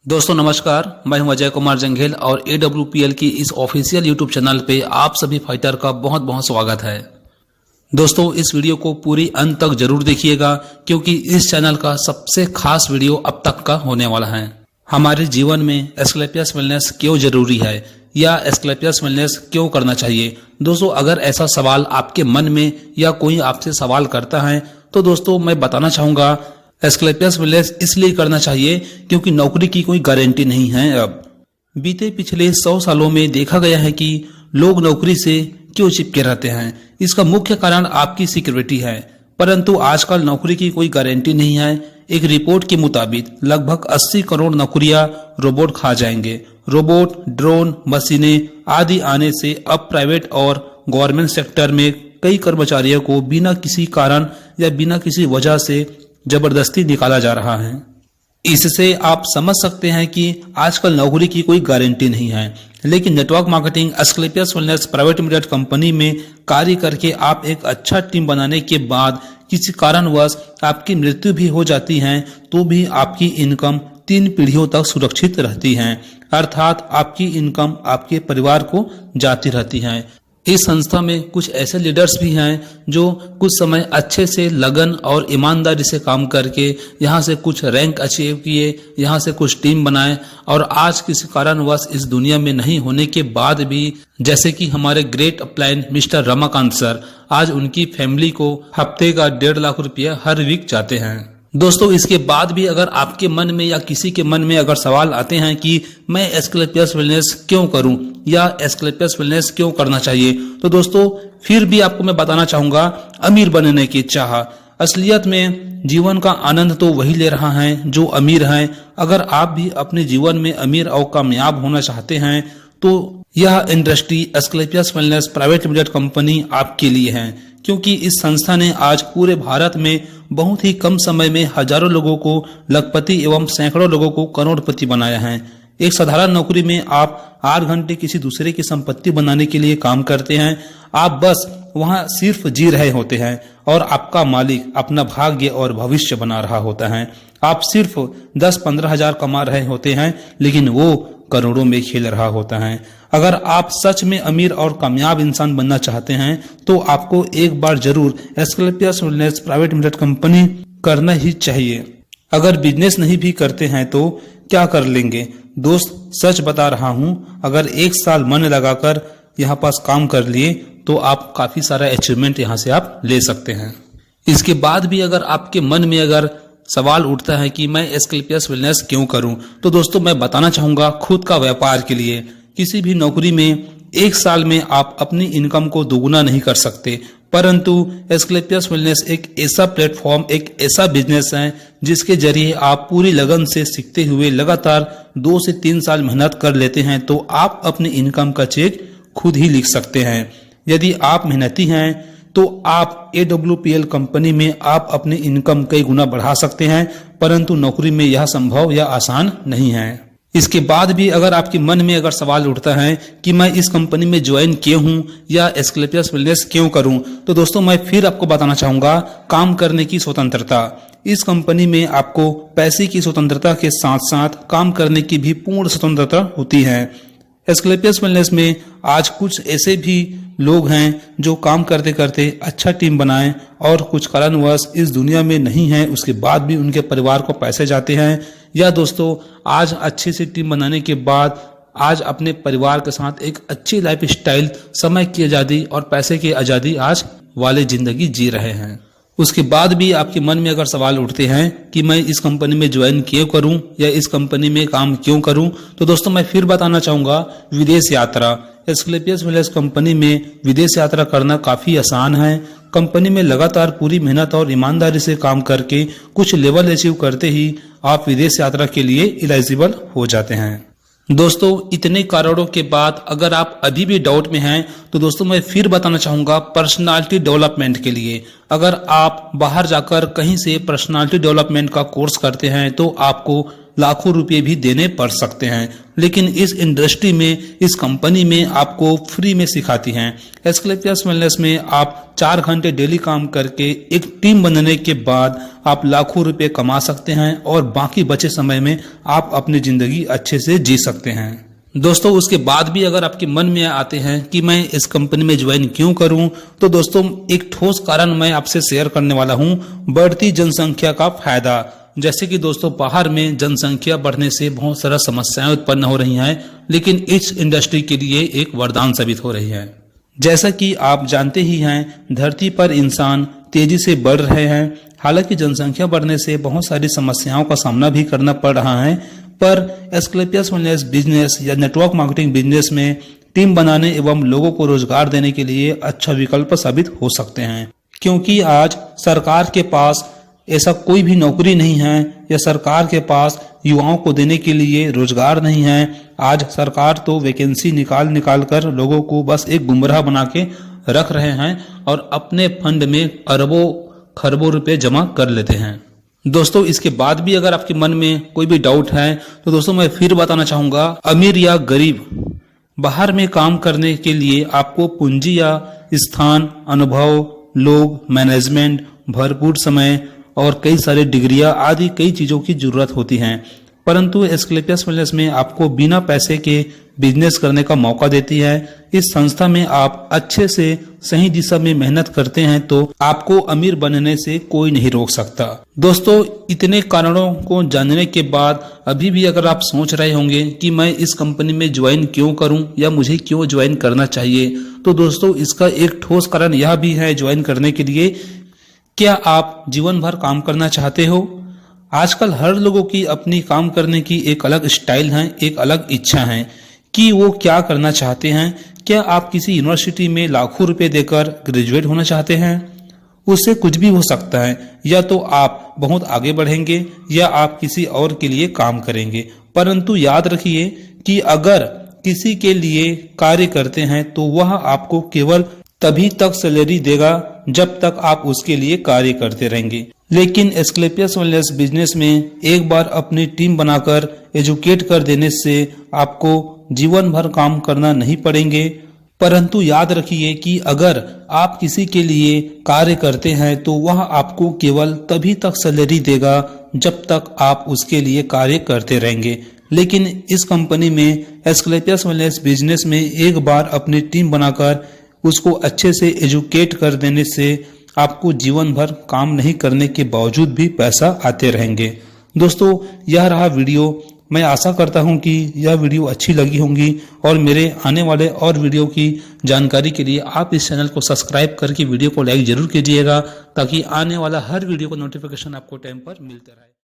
दोस्तों नमस्कार, मैं हूं अजय कुमार जंघेल और AWPL की इस ऑफिशियल यूट्यूब चैनल पे आप सभी फाइटर का बहुत बहुत स्वागत है। दोस्तों इस वीडियो को पूरी अंत तक जरूर देखिएगा क्योंकि इस चैनल का सबसे खास वीडियो अब तक का होने वाला है। हमारे जीवन में एस्क्लेपियस वेलनेस क्यों जरूरी है या एस्क्लेपियस वेलनेस क्यों करना चाहिए। दोस्तों अगर ऐसा सवाल आपके मन में या कोई आपसे सवाल करता है तो दोस्तों मैं बताना चाहूंगा एस्क्लेपियस वेलनेस इसलिए करना चाहिए क्योंकि नौकरी की कोई गारंटी नहीं है। अब बीते पिछले 100 सालों में देखा गया है कि लोग नौकरी से क्यों चिपके रहते हैं। इसका मुख्य कारण आपकी सिक्योरिटी है, परंतु आजकल नौकरी की कोई गारंटी नहीं है। एक रिपोर्ट के मुताबिक लगभग 80 करोड़ नौकरियां रोबोट खा जाएंगे। रोबोट, ड्रोन, मशीनें आदि आने से अब प्राइवेट और गवर्नमेंट सेक्टर में कई कर्मचारियों को बिना किसी कारण या बिना किसी वजह से जबरदस्ती निकाला जा रहा है। इससे आप समझ सकते हैं कि आजकल नौकरी की कोई गारंटी नहीं है। लेकिन network marketing Asclepius wellness private limited company में कार्य करके आप एक अच्छा टीम बनाने के बाद किसी कारणवश आपकी मृत्यु भी हो जाती है तो भी आपकी इनकम 3 पीढ़ियों तक सुरक्षित रहती है, अर्थात आपकी इनकम आपके परिवार को जाती रहती है। इस संस्था में कुछ ऐसे लीडर्स भी हैं जो कुछ समय अच्छे से लगन और ईमानदारी से काम करके यहाँ से कुछ रैंक अचीव किए, यहाँ से कुछ टीम बनाए और आज किसी कारणवश इस दुनिया में नहीं होने के बाद भी, जैसे कि हमारे great upline mister Ramakant sir, आज उनकी फैमिली को हफ्ते का 1.5 लाख रुपया हर वीक जाते हैं। दोस्तों इसके बाद भी अगर आपके मन में या किसी के मन में अगर सवाल आते हैं कि मैं एस्क्लेपियस वेलनेस क्यों करूं या एस्क्लेपियस वेलनेस क्यों करना चाहिए, तो दोस्तों फिर भी आपको मैं बताना चाहूंगा अमीर बनने की चाह। असलियत में जीवन का आनंद तो वही ले रहा है जो अमीर है। अगर आप भी अपने जीवन में अमीर और कामयाब होना चाहते हैं तो यह industry Asclepius wellness private limited company आपके लिए है, क्योंकि इस संस्था ने आज पूरे भारत में बहुत ही कम समय में हजारों लोगों को लखपति एवं सैकड़ों लोगों को करोड़पति बनाया है। एक साधारण नौकरी में आप 8 घंटे किसी दूसरे की संपत्ति बनाने के लिए काम करते हैं। आप बस वहां सिर्फ जी रहे होते हैं और आपका मालिक अपना भाग्य और भविष्य बना रहा होता है। आप सिर्फ 10-15 हजार कमा रहे होते हैं लेकिन वो करोड़ों में खेल रहा होता है। अगर आप सच में अमीर और कामयाब इंसान बनना चाहते हैं तो आपको एक बार जरूर Asclepius wellness private limited company करना ही चाहिए। अगर बिजनेस नहीं भी करते हैं तो क्या कर लेंगे। दोस्त सच बता रहा हूं, अगर 1 साल मन लगाकर यहाँ पास काम कर लिए तो आप काफी सारा अचीवमेंट यहाँ से आप ले सकते हैं। इसके बाद भी अगर आपके मन में अगर सवाल उठता है कि मैं एस्क्लेपियस वेलनेस क्यों करूं, तो दोस्तों मैं बताना चाहूंगा खुद का व्यापार के लिए। किसी भी नौकरी में 1 साल में आप अपनी इनकम को दोगुना नहीं कर सकते, परंतु एस्क्लेपियस वेलनेस एक ऐसा प्लेटफॉर्म, एक ऐसा बिजनेस है जिसके जरिए आप पूरी लगन से सीखते हुए लगातार 2 से 3 साल मेहनत कर लेते हैं तो आप अपनी इनकम का चेक खुद ही लिख सकते हैं। यदि आप मेहनती हैं तो आप AWPL कंपनी में आप अपनी इनकम कई गुना बढ़ा सकते हैं, परंतु नौकरी में यह संभव या आसान नहीं है। इसके बाद भी अगर आपके मन में अगर सवाल उठता है कि मैं इस कंपनी में ज्वाइन किया हूं या एस्क्लेपियस वेलनेस क्यों करूं, तो दोस्तों मैं फिर आपको बताना चाहूंगा काम करने की स्वतंत्रता। इस कंपनी में आपको पैसे की स्वतंत्रता के साथ साथ काम करने की भी पूर्ण स्वतंत्रता होती है। एस्क्लेपियस वेलनेस में आज कुछ ऐसे भी लोग हैं जो काम करते करते अच्छा टीम बनाए और कुछ कारणवश इस दुनिया में नहीं है, उसके बाद भी उनके परिवार को पैसे जाते हैं। या दोस्तों आज अच्छी सी टीम बनाने के बाद आज अपने परिवार के साथ एक अच्छी लाइफ स्टाइल, समय की आजादी और पैसे की आजादी आज वाले जिंदगी जी रहे हैं। उसके बाद भी आपके मन में अगर सवाल उठते हैं कि मैं इस कंपनी में ज्वाइन क्यों करूं या इस कंपनी में काम क्यों करूं, तो दोस्तों मैं फिर बताना चाहूंगा विदेश यात्रा। एस्क्लेपियस वेलनेस कंपनी में विदेश यात्रा करना काफी आसान है। कंपनी में लगातार पूरी मेहनत और ईमानदारी से काम करके कुछ लेवल अचीव करते ही आप विदेश यात्रा के लिए एलिजिबल हो जाते हैं। दोस्तों इतने कारणों के बाद अगर आप अभी भी डाउट में हैं तो दोस्तों मैं फिर बताना चाहूंगा पर्सनालिटी डेवलपमेंट के लिए। अगर आप बाहर जाकर कहीं से पर्सनालिटी डेवलपमेंट का कोर्स करते हैं तो आपको लाखों रुपए भी देने पड़ सकते हैं। लेकिन इस इंडस्ट्री में, इस कंपनी में आपको फ्री में सिखाती हैं। एस्क्लेपियस वेलनेस में आप 4 घंटे डेली काम करके एक टीम बनने के बाद आप लाखों रुपए कमा सकते हैं और बाकी बचे समय में आप अपनी जिंदगी अच्छे से जी सकते हैं। दोस्तों, उसके बाद भी अगर आपके मन में आते हैं कि मैं इस कंपनी में ज्वाइन क्यों करूं, तो दोस्तों एक ठोस कारण मैं आपसे शेयर करने वाला हूं, बढ़ती जनसंख्या का फायदा। जैसे कि दोस्तों बाहर में जनसंख्या बढ़ने से बहुत सारा समस्याएं उत्पन्न हो रही हैं, लेकिन इस इंडस्ट्री के लिए एक वरदान साबित हो रही है। जैसा कि आप जानते ही हैं, धरती पर इंसान तेजी से बढ़ रहे हैं। हालांकि जनसंख्या बढ़ने से बहुत सारी समस्याओं का सामना भी करना पड़ रहा है, पर एस्क्लेपियस वेलनेस बिजनेस या नेटवर्क मार्केटिंग बिजनेस में टीम बनाने एवं लोगों को रोजगार देने के लिए अच्छा विकल्प साबित हो सकते हैं। क्योंकि आज सरकार के पास ऐसा कोई भी नौकरी नहीं है या सरकार के पास युवाओं को देने के लिए रोजगार नहीं है। आज सरकार तो वैकेंसी निकाल कर लोगों को बस एक गुमराह बना के रख रहे हैं और अपने फंड में अरबों खरबों रुपए जमा कर लेते हैं। दोस्तों, इसके बाद भी अगर आपके मन में कोई भी डाउट है तो दोस्तों मैं फिर बताना चाहूंगा, अमीर या गरीब, बाहर में काम करने के लिए आपको पूंजी या स्थान, अनुभव, लोग, मैनेजमेंट, भरपूर समय और कई सारे डिग्रियां आदि कई चीजों की जरूरत होती हैं। परंतु एस्क्लेपियस वेलनेस में आपको बिना पैसे के बिजनेस करने का मौका देती है। इस संस्था में आप अच्छे से सही दिशा में मेहनत करते हैं तो आपको अमीर बनने से कोई नहीं रोक सकता। दोस्तों, इतने कारणों को जानने के बाद अभी भी अगर आप सोच रहे होंगे कि मैं इस कंपनी में ज्वाइन क्यों करूं या मुझे क्यों ज्वाइन करना चाहिए, तो दोस्तों इसका एक ठोस कारण यह भी है ज्वाइन करने के लिए, क्या आप जीवन भर काम करना चाहते हो? आजकल हर लोगों की अपनी काम करने की एक अलग स्टाइल है, एक अलग इच्छा है कि वो क्या करना चाहते हैं। क्या आप किसी यूनिवर्सिटी में लाखों रुपए देकर ग्रेजुएट होना चाहते हैं? उससे कुछ भी हो सकता है, या तो आप बहुत आगे बढ़ेंगे या आप किसी और के लिए काम करेंगे। परंतु याद रखिए कि अगर किसी के लिए कार्य करते हैं तो वह आपको केवल तभी तक सैलरी देगा जब तक आप उसके लिए कार्य करते रहेंगे। लेकिन एस्क्लेपियस वेलनेस बिजनेस में एक बार अपनी टीम बनाकर एजुकेट कर देने से आपको जीवन भर काम करना नहीं पड़ेंगे। परंतु याद रखिए कि अगर आप किसी के लिए कार्य करते हैं तो वह आपको केवल तभी तक सैलरी देगा जब तक आप उसके लिए कार्य करते रहेंगे। लेकिन इस कंपनी में एस्क्लेपियस वेलनेस बिजनेस में एक बार अपनी टीम बनाकर उसको अच्छे से एजुकेट कर देने से आपको जीवन भर काम नहीं करने के बावजूद भी पैसा आते रहेंगे। दोस्तों, यह रहा वीडियो। मैं आशा करता हूं कि यह वीडियो अच्छी लगी होंगी और मेरे आने वाले और वीडियो की जानकारी के लिए आप इस चैनल को सब्सक्राइब करके वीडियो को लाइक जरूर कीजिएगा, ताकि आने वाला हर वीडियो का नोटिफिकेशन आपको टाइम पर मिलता रहे।